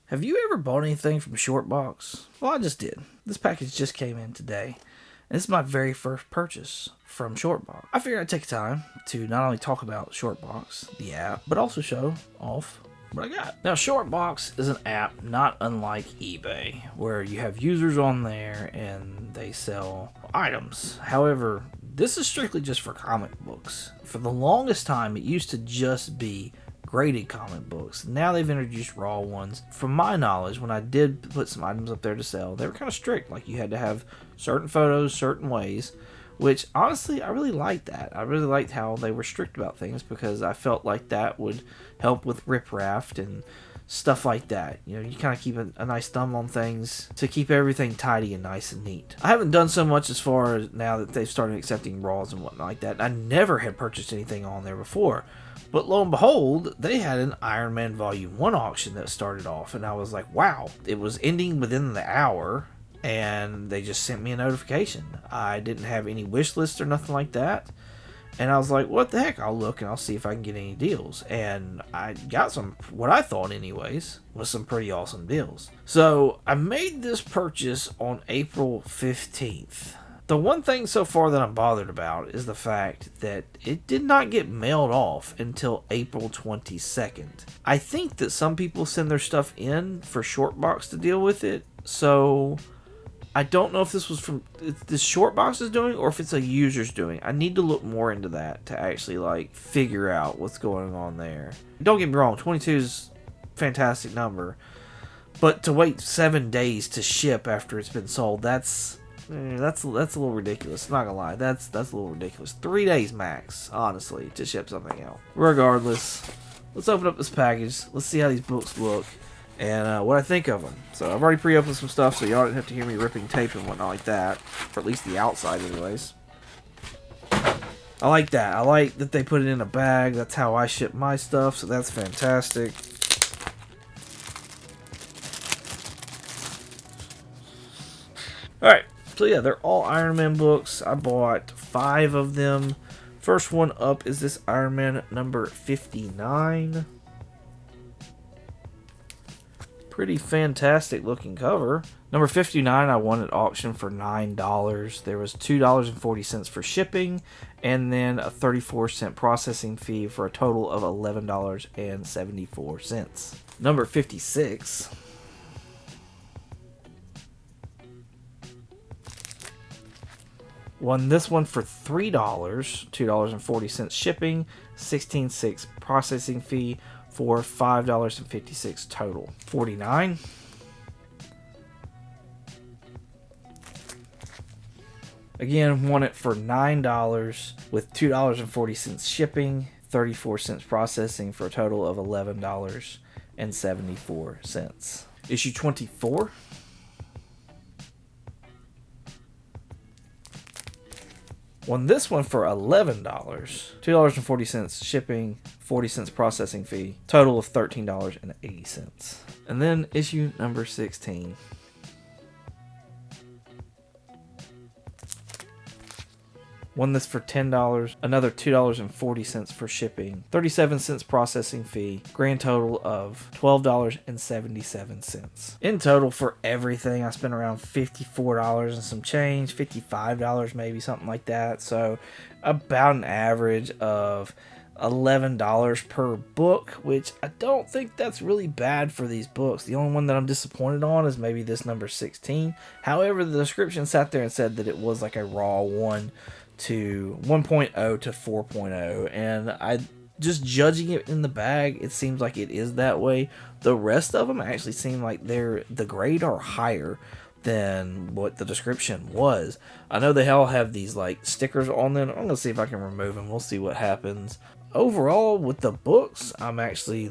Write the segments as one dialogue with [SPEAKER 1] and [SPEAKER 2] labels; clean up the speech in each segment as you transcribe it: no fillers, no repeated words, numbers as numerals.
[SPEAKER 1] Have you ever bought anything from Shortbox? Well, I just did. This package just came in today. And this is my very first purchase from Shortbox. I figured I'd take time to not only talk about Shortbox, the app, but also show off what I got. Now, Shortbox is an app not unlike eBay, where you have users on there and they sell items. However, this is strictly just for comic books. For the longest time, it used to just be graded comic books. Now they've introduced raw ones. From my knowledge, when I did put some items up there to sell, they were kind of strict. Like, you had to have certain photos certain ways, which honestly I really liked that. I really liked how they were strict about things, because I felt like that would help with riprap and stuff like that. You know, you kind of keep a nice thumb on things to keep everything tidy and nice and neat. I haven't done so much as far as now that they've started accepting raws and whatnot like that. I never had purchased anything on there before. But lo and behold, they had an Iron Man Volume 1 auction that started off, and I was like, wow. It was ending within the hour, and they just sent me a notification. I didn't have any wish list or nothing like that. And I was like, what the heck? I'll look and I'll see if I can get any deals. And I got some, what I thought anyways, was some pretty awesome deals. So I made this purchase on April 15th. The one thing so far that I'm bothered about is the fact that it did not get mailed off until April 22nd. I think that some people send their stuff in for Shortbox to deal with it. So I don't know if this was from this Shortbox is doing or if it's a user's doing. I need to look more into that to actually figure out what's going on there. Don't get me wrong, 22 is a fantastic number, but to wait 7 days to ship after it's been sold, that's a little ridiculous. Not gonna lie, that's a little ridiculous. 3 days max, honestly, to ship something out. Regardless, let's open up this package. Let's see how these books look and what I think of them. So I've already pre-opened some stuff, so y'all didn't have to hear me ripping tape and whatnot like that, or at least the outside anyways. I like that. I like that they put it in a bag. That's how I ship my stuff, so that's fantastic. Alright, so yeah, they're all Iron Man books. I bought 5 of them. First one up is this Iron Man number 59. Pretty fantastic looking cover. Number 59 I won at auction for $9. There was $2.40 for shipping, and then a 34-cent processing fee for a total of $11.74. Number 56. Won this one for $3, $2.40 shipping, 16.6 processing fee for $5.56 total. 49. Again, won it for $9 with $2.40 shipping, 34 cents processing for a total of $11.74. Issue 24. Won this one for $11, $2.40 shipping, 40 cents processing fee, total of $13.80. And then issue number 16. Won this for $10, another $2.40 for shipping, 37 cents processing fee, grand total of $12.77. In total for everything, I spent around $54 and some change, $55 maybe, something like that. So about an average of $11 per book, which I don't think that's really bad for these books. The only one that I'm disappointed on is maybe this number 16. However, the description sat there and said that it was like a raw 1.0 to 4.0, and I just judging it in the bag, it seems like it is that way. The rest of them actually seem like the grade are higher than what the description was. I know they all have these stickers on them. I'm gonna see if I can remove them. We'll see what happens. Overall, with the books, I'm actually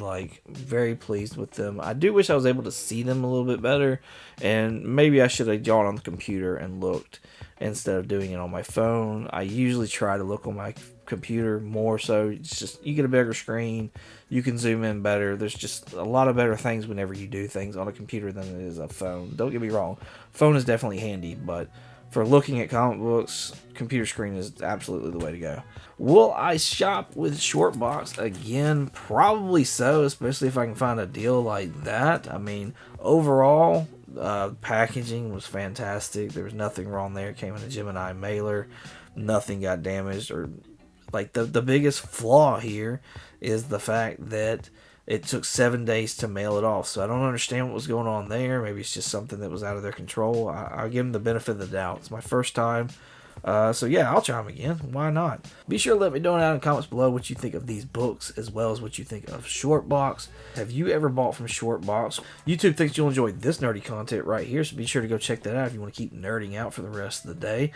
[SPEAKER 1] very pleased with them. I do wish I was able to see them a little bit better, and maybe I should have gone on the computer and looked instead of doing it on my phone. I usually try to look on my computer more, so it's just you get a bigger screen, you can zoom in better. There's just a lot of better things whenever you do things on a computer than it is a phone. Don't get me wrong, phone is definitely handy, but for looking at comic books, computer screen is absolutely the way to go. Will I shop with Shortboxed again? Probably so, especially if I can find a deal like that. I mean, overall, packaging was fantastic. There was nothing wrong there. It came in a Gemini mailer. Nothing got damaged. Or like the biggest flaw here is the fact that it took 7 days to mail it off. So I don't understand what was going on there. Maybe it's just something that was out of their control. I'll give them the benefit of the doubt. It's my first time. So yeah, I'll try them again. Why not? Be sure to let me know down in the comments below what you think of these books, as well as what you think of Shortboxed. Have you ever bought from Shortboxed? YouTube thinks you'll enjoy this nerdy content right here, so be sure to go check that out if you want to keep nerding out for the rest of the day.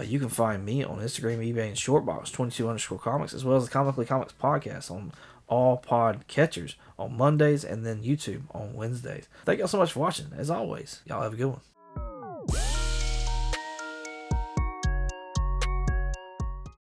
[SPEAKER 1] You can find me on Instagram, eBay, and Shortbox22_comics, as well as the Comically Comics podcast on all pod catchers on Mondays, and then YouTube on Wednesdays. Thank y'all so much for watching. As always, y'all have a good one.